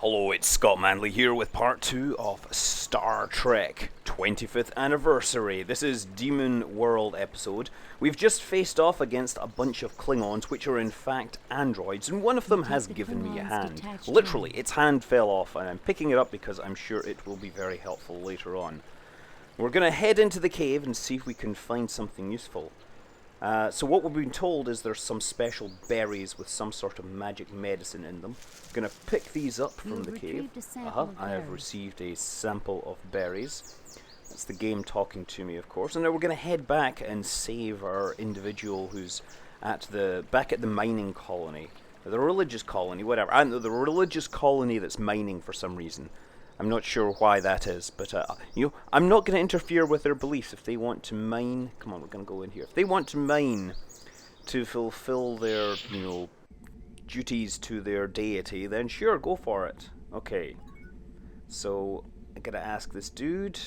Hello, it's Scott Manley here with part 2 of Star Trek 25th Anniversary. This is Demon World episode. We've just faced off against a bunch of Klingons, which are in fact androids, and one of them has given me a hand. Literally, its hand fell off, and I'm picking it up because I'm sure it will be very helpful later on. We're going to head into the cave and see if we can find something useful. So what we've been told is there's some special berries with some sort of magic medicine in them. I'm going to pick these up from the cave. I have received a sample of berries. That's the game talking to me, of course. And now we're going to head back and save our individual who's back at the mining colony. The religious colony, whatever. The religious colony that's mining for some reason. I'm not sure why that is, but I'm not going to interfere with their beliefs. If they want to mine, come on, we're going to go in here. If they want to mine to fulfill their, duties to their deity, then sure, go for it. Okay, so I gotta ask this dude.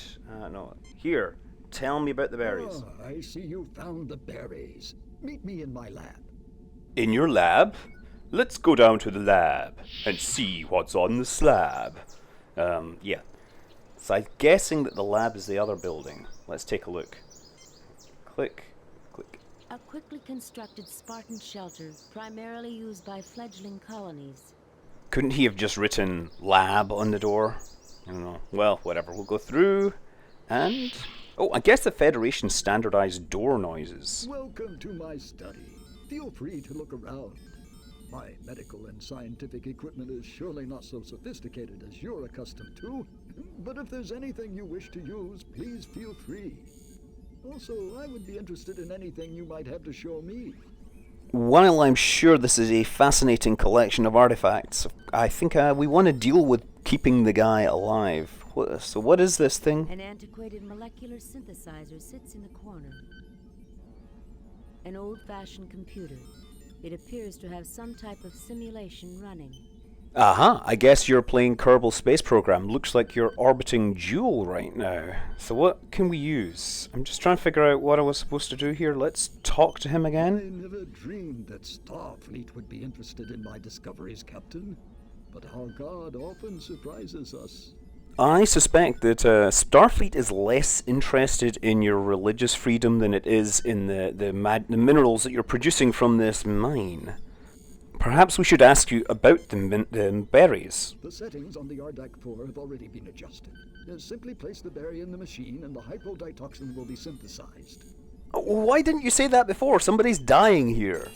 Here, tell me about the berries. Oh, I see you found the berries. Meet me in my lab. In your lab? Let's go down to the lab and see what's on the slab. Yeah. So I'm guessing that the lab is the other building. Let's take a look. Click. A quickly constructed Spartan shelter, primarily used by fledgling colonies. Couldn't he have just written lab on the door? I don't know. Well, whatever. We'll go through and... Oh, I guess the Federation standardized door noises. Welcome to my study. Feel free to look around. My medical and scientific equipment is surely not so sophisticated as you're accustomed to, but if there's anything you wish to use, please feel free. Also, I would be interested in anything you might have to show me. While I'm sure this is a fascinating collection of artifacts, I think we want to deal with keeping the guy alive. So what is this thing? An antiquated molecular synthesizer sits in the corner. An old-fashioned computer. It appears to have some type of simulation running. I guess you're playing Kerbal Space Program. Looks like you're orbiting Jewel right now. So what can we use? I'm just trying to figure out what I was supposed to do here. Let's talk to him again. I never dreamed that Starfleet would be interested in my discoveries, Captain. But our God often surprises us. I suspect that Starfleet is less interested in your religious freedom than it is in the minerals that you're producing from this mine. Perhaps we should ask you about the berries. The settings on the Ardak 4 have already been adjusted. Simply place the berry in the machine and the hypoditoxin will be synthesized. Why didn't you say that before? Somebody's dying here.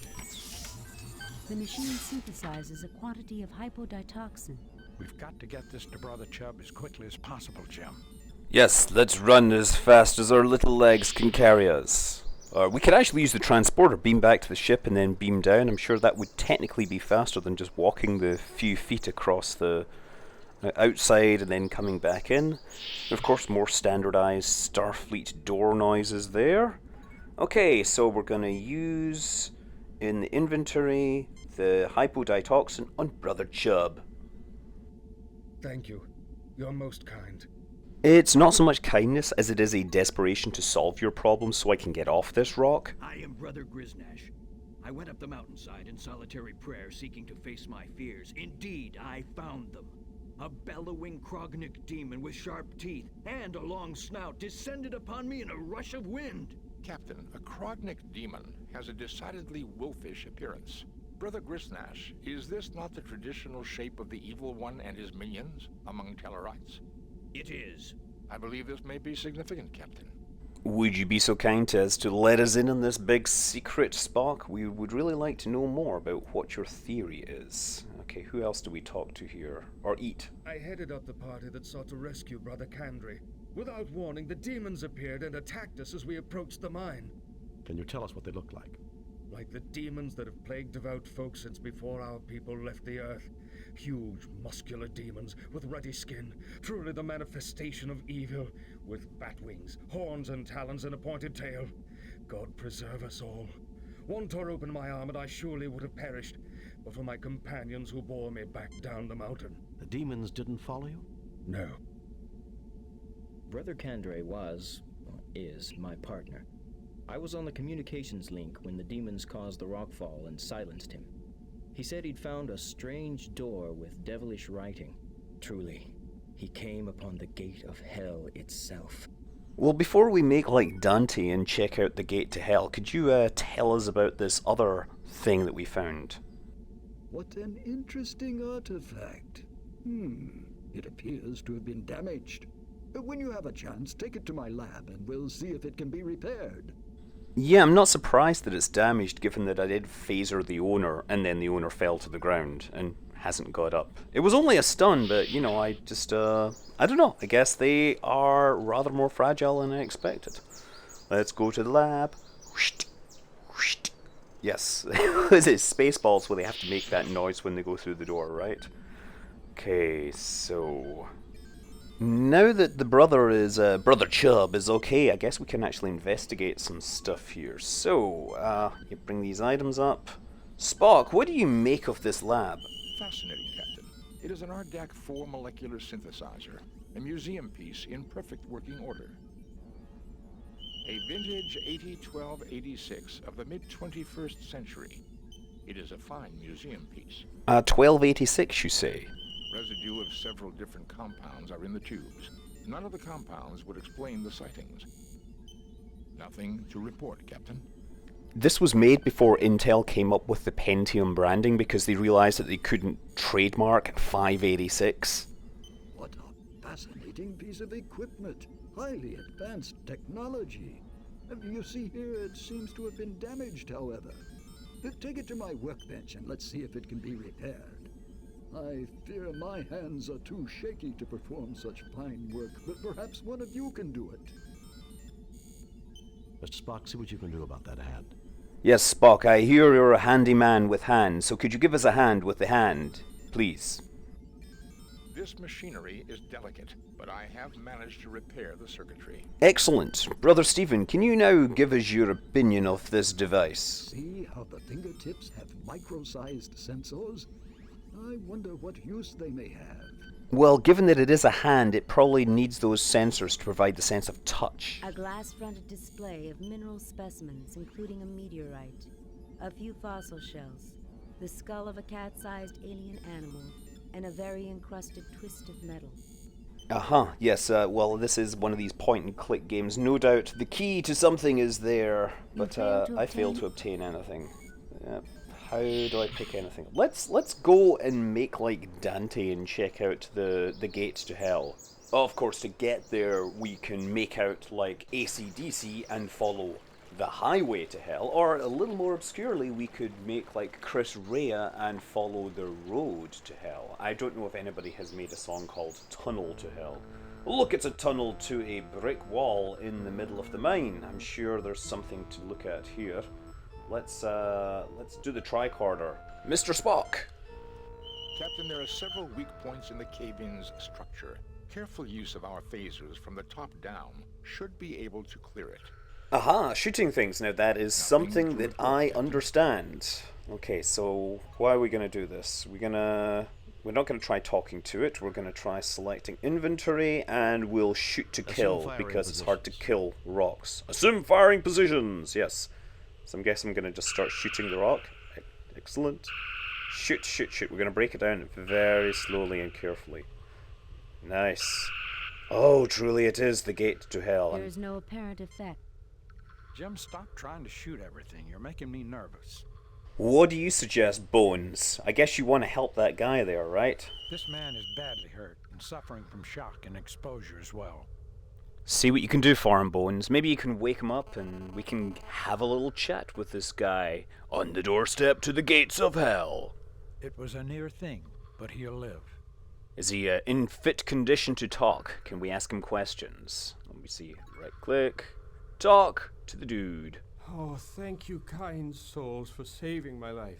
The machine synthesizes a quantity of hypoditoxin. We've got to get this to Brother Chubb as quickly as possible, Jim. Yes, let's run as fast as our little legs can carry us. We could actually use the transporter, beam back to the ship and then beam down. I'm sure that would technically be faster than just walking the few feet across the outside and then coming back in. Of course, more standardized Starfleet door noises there. Okay, so we're going to use in the inventory the hypoditoxin on Brother Chubb. Thank you. You're most kind. It's not so much kindness as it is a desperation to solve your problem so I can get off this rock. I am Brother Grisnash. I went up the mountainside in solitary prayer seeking to face my fears. Indeed, I found them. A bellowing Krognik demon with sharp teeth and a long snout descended upon me in a rush of wind. Captain, a Krognik demon has a decidedly wolfish appearance. Brother Grisnash, is this not the traditional shape of the Evil One and his minions among Tellarites? It is. I believe this may be significant, Captain. Would you be so kind as to let us in on this big secret, Spock? We would really like to know more about what your theory is. Okay, who else do we talk to here? Or eat? I headed up the party that sought to rescue Brother Kandri. Without warning, the demons appeared and attacked us as we approached the mine. Can you tell us what they look like? Like the demons that have plagued devout folk since before our people left the earth. Huge, muscular demons with ruddy skin, truly the manifestation of evil, with bat wings, horns and talons and a pointed tail. God preserve us all. One tore open my arm and I surely would have perished, but for my companions who bore me back down the mountain. The demons didn't follow you? No. Brother Kandre is my partner. I was on the communications link when the demons caused the rockfall and silenced him. He said he'd found a strange door with devilish writing. Truly, he came upon the gate of hell itself. Well, before we make like Dante and check out the gate to hell, could you tell us about this other thing that we found? What an interesting artifact. It appears to have been damaged. When you have a chance, take it to my lab and we'll see if it can be repaired. Yeah, I'm not surprised that it's damaged given that I did phaser the owner and then the owner fell to the ground and hasn't got up. It was only a stun, but you know, I don't know. I guess they are rather more fragile than I expected. Let's go to the lab. Yes, this is Spaceballs where they have to make that noise when they go through the door, right? Okay, so now that the Brother Chubb is okay, I guess we can actually investigate some stuff here. So, you bring these items up. Spock, what do you make of this lab? Fascinating, Captain. It is an RDAC 4 molecular synthesizer, a museum piece in perfect working order. A vintage 801286 of the mid-21st century. It is a fine museum piece. 1286, you say? Residue of several different compounds are in the tubes. None of the compounds would explain the sightings. Nothing to report, Captain. This was made before Intel came up with the Pentium branding because they realized that they couldn't trademark 586. What a fascinating piece of equipment. Highly advanced technology. You see here, it seems to have been damaged, however. Take it to my workbench and let's see if it can be repaired. I fear my hands are too shaky to perform such fine work, but perhaps one of you can do it. Mr. Spock, see what you can do about that hand. Yes, Spock, I hear you're a handy man with hands, so could you give us a hand with the hand, please? This machinery is delicate, but I have managed to repair the circuitry. Excellent. Brother Stephen, can you now give us your opinion of this device? See how the fingertips have micro-sized sensors? I wonder what use they may have. Well, given that it is a hand, it probably needs those sensors to provide the sense of touch. A glass-fronted display of mineral specimens, including a meteorite, a few fossil shells, the skull of a cat-sized alien animal, and a very encrusted twist of metal. Yes, well, this is one of these point-and-click games. No doubt the key to something is there, but I failed to obtain anything. How do I pick anything? Let's go and make like Dante and check out the gates to hell. Of course, to get there, we can make out like AC/DC and follow the highway to hell, or a little more obscurely, we could make like Chris Rea and follow the road to hell. I don't know if anybody has made a song called Tunnel to Hell. Look, it's a tunnel to a brick wall in the middle of the mine. I'm sure there's something to look at here. Let's do the tricorder. Mr. Spock! Captain, there are several weak points in the cave-in's structure. Careful use of our phasers from the top down should be able to clear it. Aha, shooting things. Now that is something that I understand. Okay, so why are we going to do this? We're not going to try talking to it. We're going to try selecting inventory and we'll shoot to kill because it's hard to kill rocks. Assume firing positions, yes. So I guess I'm going to just start shooting the rock. Excellent. Shoot, shoot, shoot. We're going to break it down very slowly and carefully. Nice. Oh, truly it is the gate to hell. There is no apparent effect. Jim, stop trying to shoot everything. You're making me nervous. What do you suggest, Bones? I guess you want to help that guy there, right? This man is badly hurt and suffering from shock and exposure as well. See what you can do for him, Bones. Maybe you can wake him up and we can have a little chat with this guy on the doorstep to the gates of hell. It was a near thing, but he'll live. Is he in fit condition to talk? Can we ask him questions? Let me see. Right click. Talk to the dude. Oh, thank you, kind souls, for saving my life.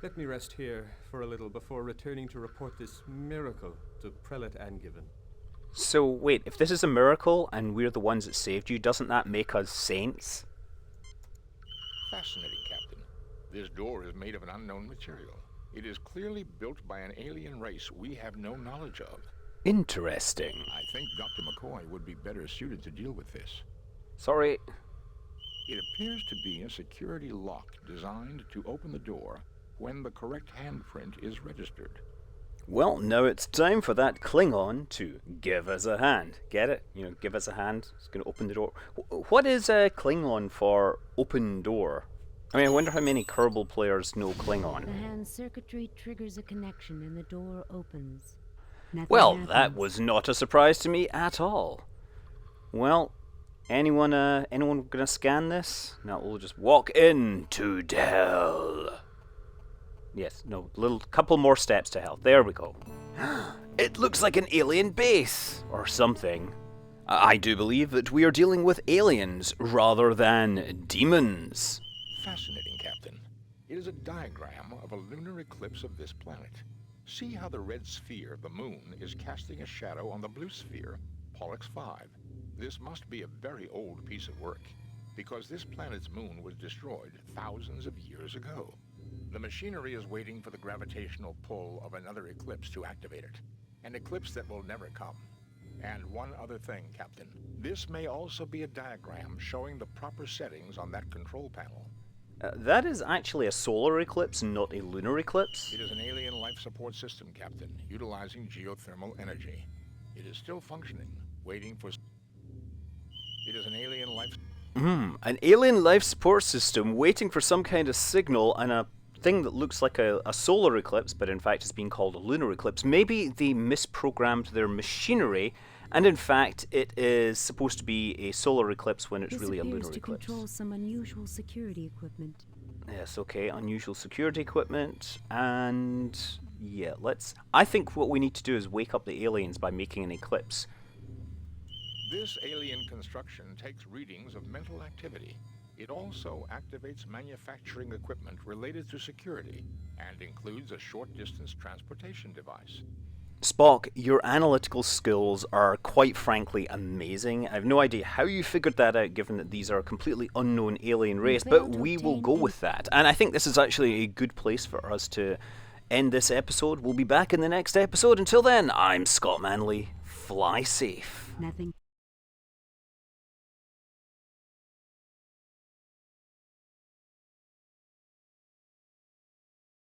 Let me rest here for a little before returning to report this miracle to Prelate Angiven. So, wait, if this is a miracle and we're the ones that saved you, doesn't that make us saints? Fascinating, Captain. This door is made of an unknown material. It is clearly built by an alien race we have no knowledge of. Interesting. I think Dr. McCoy would be better suited to deal with this. Sorry. It appears to be a security lock designed to open the door when the correct handprint is registered. Well, now it's time for that Klingon to give us a hand. Get it? You know, give us a hand. It's going to open the door. What is Klingon for open door? I mean, I wonder how many Kerbal players know Klingon. The hand circuitry triggers a connection and the door opens. Nothing Well, happens. that was not a surprise to me at all. Well, anyone gonna scan this? No, we'll just walk into hell. Yes, no, couple more steps to hell. There we go. It looks like an alien base or something. I do believe that we are dealing with aliens rather than demons. Fascinating, Captain. It is a diagram of a lunar eclipse of this planet. See how the red sphere of the moon is casting a shadow on the blue sphere, Pollux 5. This must be a very old piece of work, because this planet's moon was destroyed thousands of years ago. The machinery is waiting for the gravitational pull of another eclipse to activate it. An eclipse that will never come. And one other thing, Captain. This may also be a diagram showing the proper settings on that control panel. That is actually a solar eclipse, not a lunar eclipse. It is an alien life support system, Captain, utilizing geothermal energy. It is still functioning, waiting for... It is an alien life... An alien life support system waiting for some kind of signal, and a thing that looks like a solar eclipse, but in fact is being called a lunar eclipse. Maybe they misprogrammed their machinery, and in fact it is supposed to be a solar eclipse when it's This really a appears lunar to eclipse. control some unusual security equipment. Yes, okay, unusual security equipment, and yeah, I think what we need to do is wake up the aliens by making an eclipse. This alien construction takes readings of mental activity. It also activates manufacturing equipment related to security and includes a short-distance transportation device. Spock, your analytical skills are quite frankly amazing. I have no idea how you figured that out, given that these are a completely unknown alien race, but we will go with that. And I think this is actually a good place for us to end this episode. We'll be back in the next episode. Until then, I'm Scott Manley. Fly safe. Nothing.